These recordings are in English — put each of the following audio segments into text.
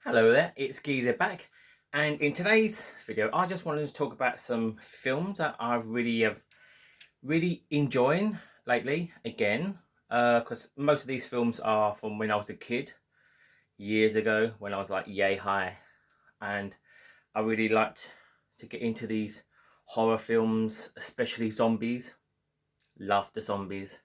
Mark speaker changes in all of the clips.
Speaker 1: Hello there, it's Geezer back, and in today's video I just wanted to talk about some films that I've really enjoying lately again, because most of these films are from when I was a kid, years ago, when I was like yay high, and I really liked to get into these horror films, especially zombies. Love the zombies.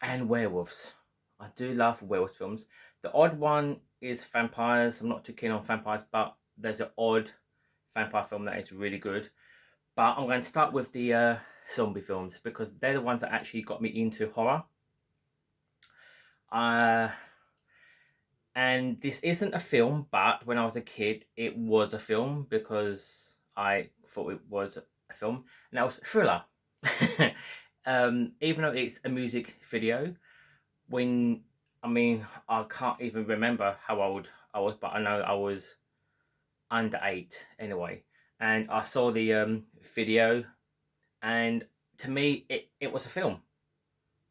Speaker 1: And werewolves. I do love werewolf films. The odd one is vampires. I'm not too keen on vampires, but there's an odd vampire film that is really good. But I'm going to start with the zombie films because they're the ones that actually got me into horror. Uh, and this isn't a film, but when I was a kid, it was a film because I thought it was a film, and that was Thriller. Even though it's a music video, when I can't even remember how old I was, but I know I was under 8 anyway. And I saw the video, and to me, it was a film.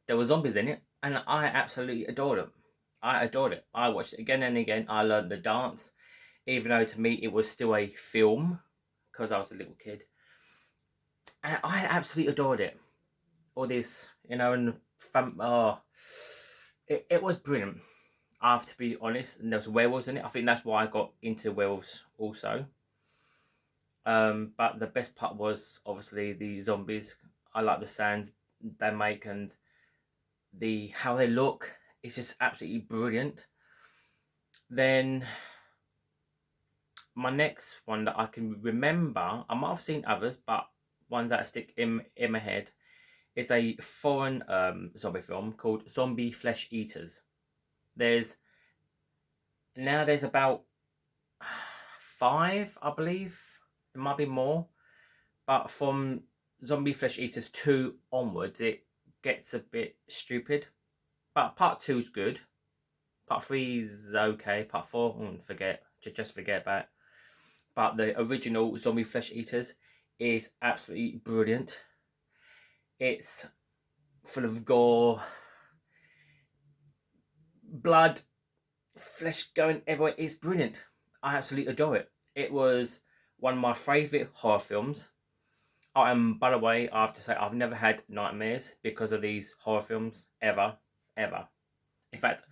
Speaker 1: There were zombies in it, and I absolutely adored it. I adored it. I watched it again and again. I learned the dance, even though to me it was still a film because I was a little kid, and I absolutely adored it. All this, and it was brilliant. I have to be honest, and there was werewolves in it. I think that's why I got into werewolves also. But the best part was obviously the zombies. I like the sounds they make and the how they look. It's just absolutely brilliant. Then my next one that I can remember, I might have seen others, but ones that stick in my head is a foreign zombie film called Zombie Flesh Eaters. There's there's about 5, I believe. There might be more, but from Zombie Flesh Eaters 2 onwards, it gets a bit stupid. But part 2 is good. Part 3 is okay. Part 4, just forget about it. But the original Zombie Flesh Eaters is absolutely brilliant. It's full of gore, blood, flesh going everywhere. It's brilliant. I absolutely adore it. It was one of my favourite horror films. Oh, and by the way, I have to say I've never had nightmares because of these horror films ever, ever. In fact,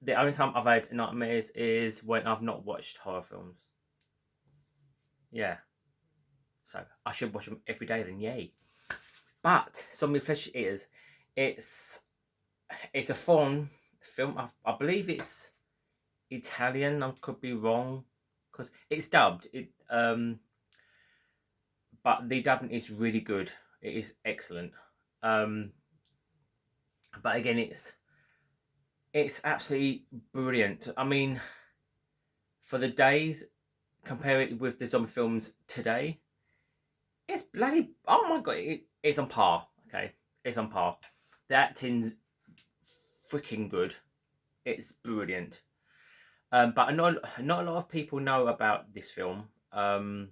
Speaker 1: the only time I've had nightmares is when I've not watched horror films. Yeah, so I should watch them every day then, yay. But Zombie Flesh Eaters, it's it's a foreign film. I believe it's Italian. I could be wrong because it's dubbed. But the dubbing is really good. It is excellent. Um, but again, it's absolutely brilliant. I mean, for the days, compare it with the zombie films today, it's bloody. Oh my god, it's on par. Okay, it's on par. The acting's freaking good. It's brilliant. But not a lot of people know about this film. I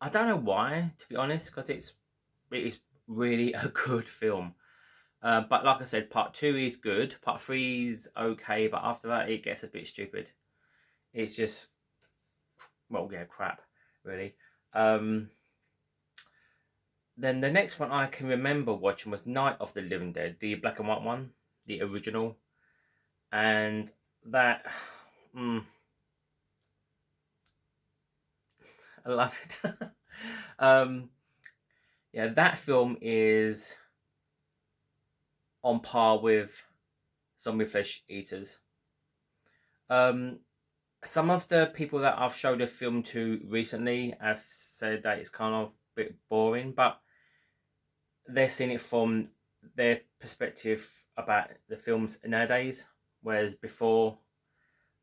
Speaker 1: don't know why, to be honest, because it is really a good film. But like I said, part 2 is good. Part 3 is okay, but after that it gets a bit stupid. It's just, well, yeah, crap, really. Then the next one I can remember watching was Night of the Living Dead, the black and white one, the original, and that, I love it. Yeah, that film is on par with Zombie Flesh Eaters. Some of the people that I've showed the film to recently have said that it's kind of a bit boring, but they're seeing it from their perspective about the films nowadays, whereas before,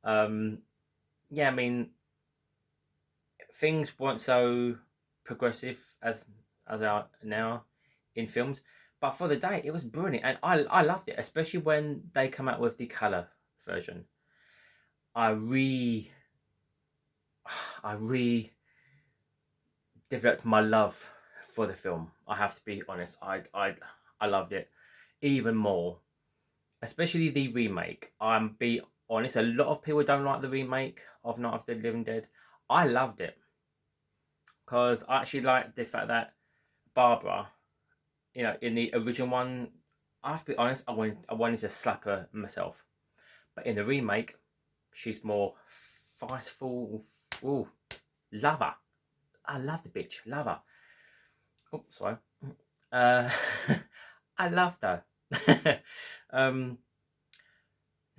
Speaker 1: yeah, I mean, things weren't so progressive as they are now in films. But for the day, it was brilliant, and I loved it, especially when they come out with the color version. I re I re developed my love for the film. I have to be honest. I loved it even more, especially the remake. honest, a lot of people don't like the remake of Night of the Living Dead. I loved it because I actually like the fact that Barbara, in the original one, I have to be honest, I wanted to slap her myself. But in the remake, she's more feistful. Ooh, love her. I love the bitch. Love her. Oh, sorry. Uh, I loved her. Night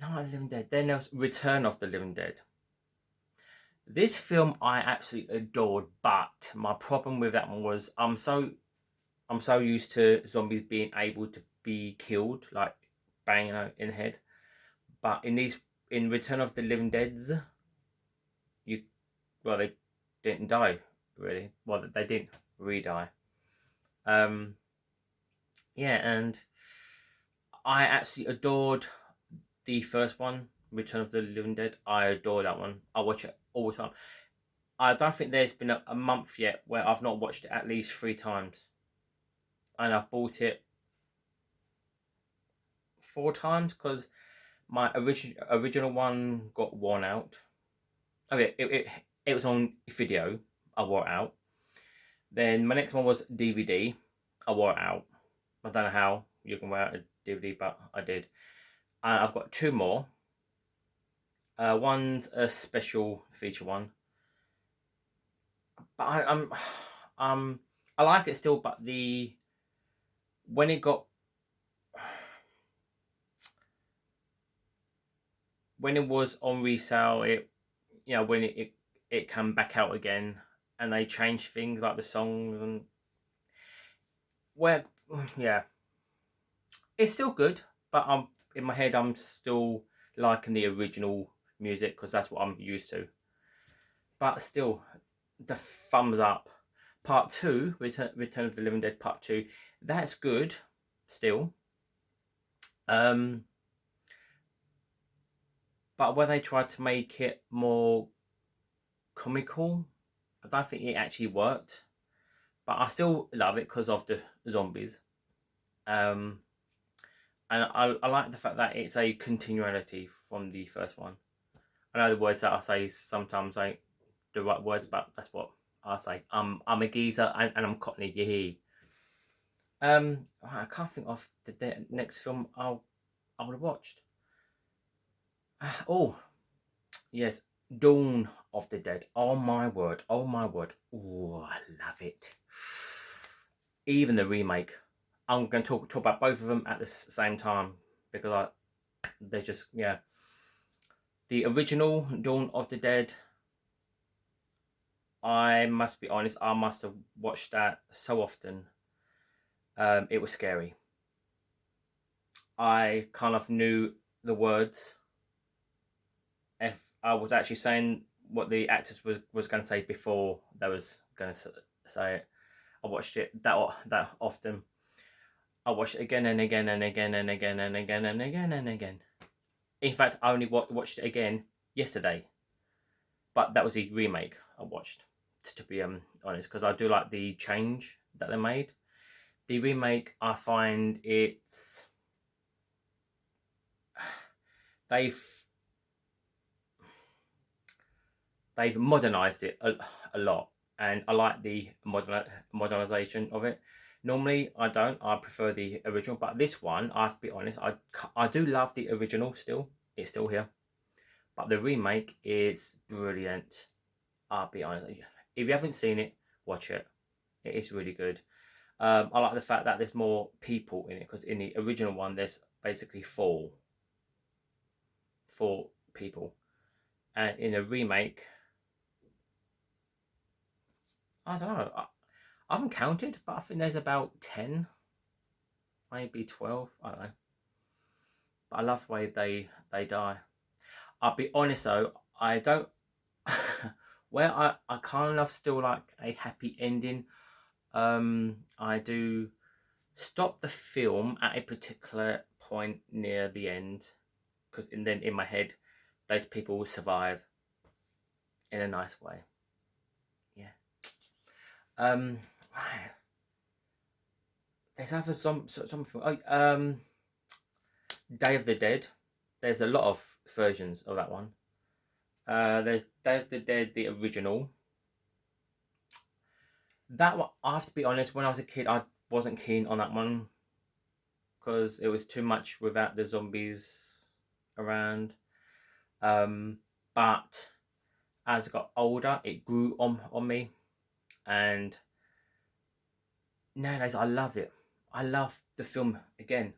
Speaker 1: of the Living Dead. Then there was Return of the Living Dead. This film I absolutely adored, but my problem with that one was I'm so used to zombies being able to be killed, like bang, in the head. But in Return of the Living Deads, they didn't die really. Well, they didn't re-die. Yeah, and I absolutely adored the first one, Return of the Living Dead. I adore that one. I watch it all the time. I don't think there's been a month yet where I've not watched it at least 3 times. And I've bought it 4 times because my original one got worn out. Okay, it was on video. I wore it out. Then my next one was DVD. I wore it out. I don't know how you can wear out a DVD, but I did. And I've got 2 more. One's a special feature one, but I like it still. But when it was on resale, when it came back out again, and they changed things like the songs and yeah, it's still good. But in my head, I'm still liking the original music because that's what I'm used to. But still, the thumbs up. Part 2, Return of the Living Dead Part 2, that's good still. But when they tried to make it more comical, I don't think it actually worked. But I still love it because of the zombies. And I like the fact that it's a continuity from the first one. I know the words that I say sometimes ain't the right words, but that's what I say. I'm a geezer and I'm Cockney. Yee. I can't think of the next film I would have watched. Oh, yes, Dawn of the Dead. Oh my word! Oh my word! Oh, I love it. Even the remake. I'm going to talk about both of them at the same time because they're just The original Dawn of the Dead. I must be honest. I must have watched that so often. It was scary. I kind of knew the words. If I was actually saying what the actors was going to say before they was going to say it, I watched it that often. I watched it again and again and again and again and again and again and again. In fact, I only watched it again yesterday, but that was the remake I watched. To be honest, because I do like the change that they made. The remake, I find they've modernized it a lot, and I like the modernization of it. Normally, I don't. I prefer the original, but this one, I have to be honest, I do love the original still. It's still here, but the remake is brilliant. I'll be honest. If you haven't seen it, watch it. It is really good. I like the fact that there's more people in it because in the original one, there's basically four people, and in a remake, I don't know. I haven't counted, but I think there's about 10, maybe 12. I don't know. But I love the way they die. I'll be honest though, I don't. Where I kind of still like a happy ending. I do stop the film at a particular point near the end, because then in my head, those people will survive in a nice way. Yeah. There's other some film. Day of the Dead. There's a lot of versions of that one. There's Day of the Dead, the original. That one, I have to be honest, when I was a kid, I wasn't keen on that one because it was too much without the zombies around. But as I got older, it grew on me, and nowadays I love it. I love the film again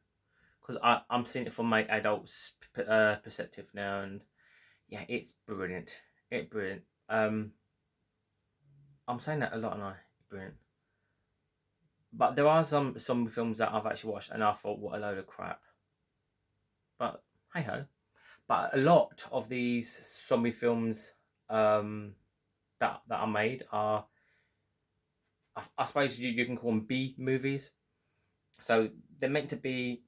Speaker 1: because I'm seeing it from my adult's perspective now, and yeah, it's brilliant. It's brilliant. I'm saying that a lot, and I brilliant. But there are some films that I've actually watched, and I thought, what a load of crap. But hey ho. But a lot of these zombie films that are made are, I suppose you can call them B movies. So they're meant to be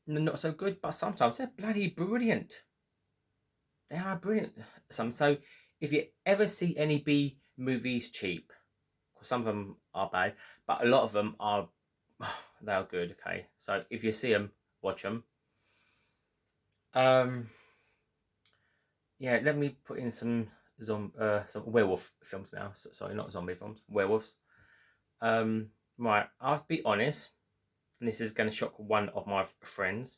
Speaker 1: not so good, but sometimes they're bloody brilliant. They are brilliant. So if you ever see any B movies cheap, some of them are bad, but a lot of them are they are good. Okay, so if you see them, watch them. Yeah, let me put in some werewolf films now. Sorry, not zombie films, werewolves. Right, I have to be honest, and this is going to shock one of my friends.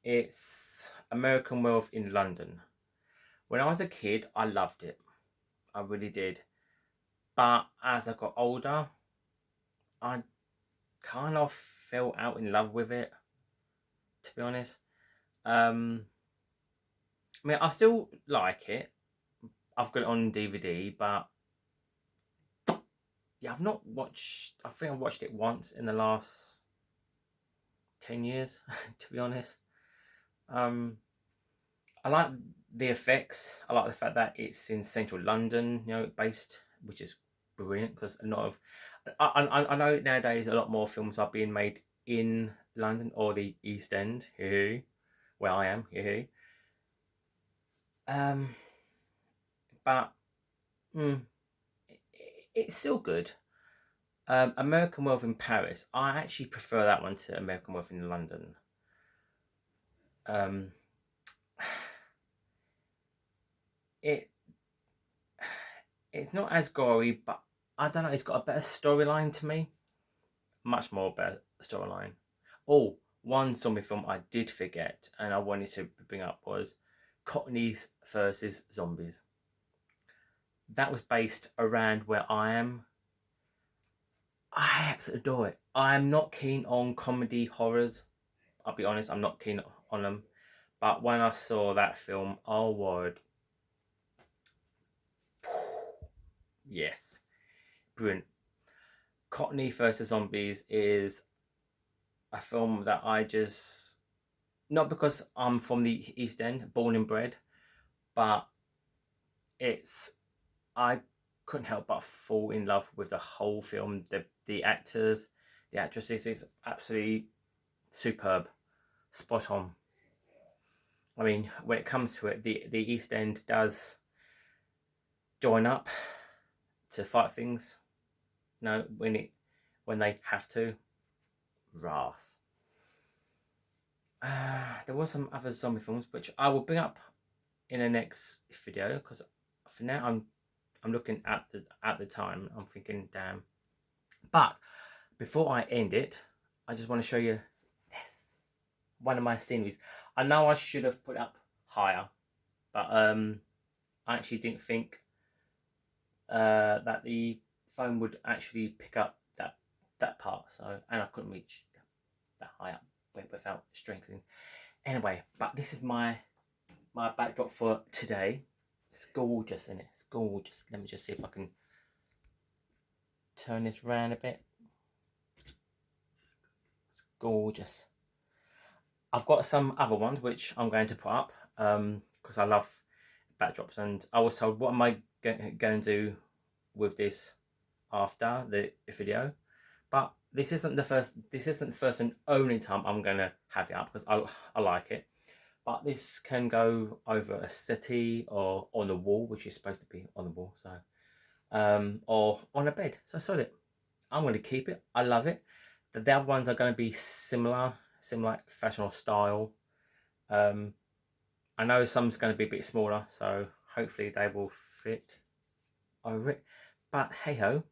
Speaker 1: It's American Werewolf in London. When I was a kid, I loved it. I really did. But as I got older, I kind of fell out in love with it, to be honest. I mean, I still like it. I've got it on DVD, but yeah, I've not watched. I think I watched it once in the last 10 years, to be honest. I like the effects. I like the fact that it's in central London, based, which is brilliant because a lot of I know nowadays a lot more films are being made in London or the East End, where I am, but it's still good. American Werewolf in Paris, I actually prefer that one to American Werewolf in London. It's not as gory, but I don't know. It's got a better storyline to me. Much more better storyline. Oh, one zombie film I did forget, and I wanted to bring up was Cockneys versus Zombies. That was based around where I am. I absolutely adore it. I'm not keen on comedy horrors. I'll be honest, I'm not keen on them. But when I saw that film, oh word, yes, brilliant. Cockney versus Zombies is a film that I just, not because I'm from the East End, born and bred, but I couldn't help but fall in love with the whole film. The actors, the actresses is absolutely superb, spot on. I mean, when it comes to it, the East End does join up to fight things. No, when they have to, ras. There were some other zombie films which I will bring up in the next video because for now I'm looking at the time. I'm thinking, damn. But before I end it, I just want to show you this one of my sceneries. I know I should have put up higher, but I actually didn't think that the phone would actually pick up that part. So, and I couldn't reach that high up without strengthening. Anyway, but this is my backdrop for today. It's gorgeous, isn't it? It's gorgeous. Let me just see if I can turn this around a bit. It's gorgeous. I've got some other ones which I'm going to put up because I love backdrops, and I was told what am I going to do with this after the video. But this isn't the first and only time I'm going to have it up because I like it. But this can go over a settee or on the wall, which is supposed to be on the wall, so or on a bed. So solid. I'm going to keep it. I love it. The other ones are going to be similar fashion or style. I know some's going to be a bit smaller, so hopefully they will fit over it. But hey ho.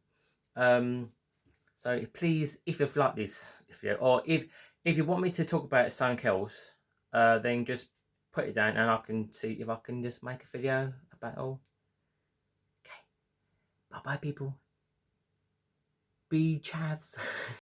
Speaker 1: So please, if you've liked this video, or if you want me to talk about something else, then just put it down and I can see if I can just make a video about it all. Okay. Bye bye people. Be chavs.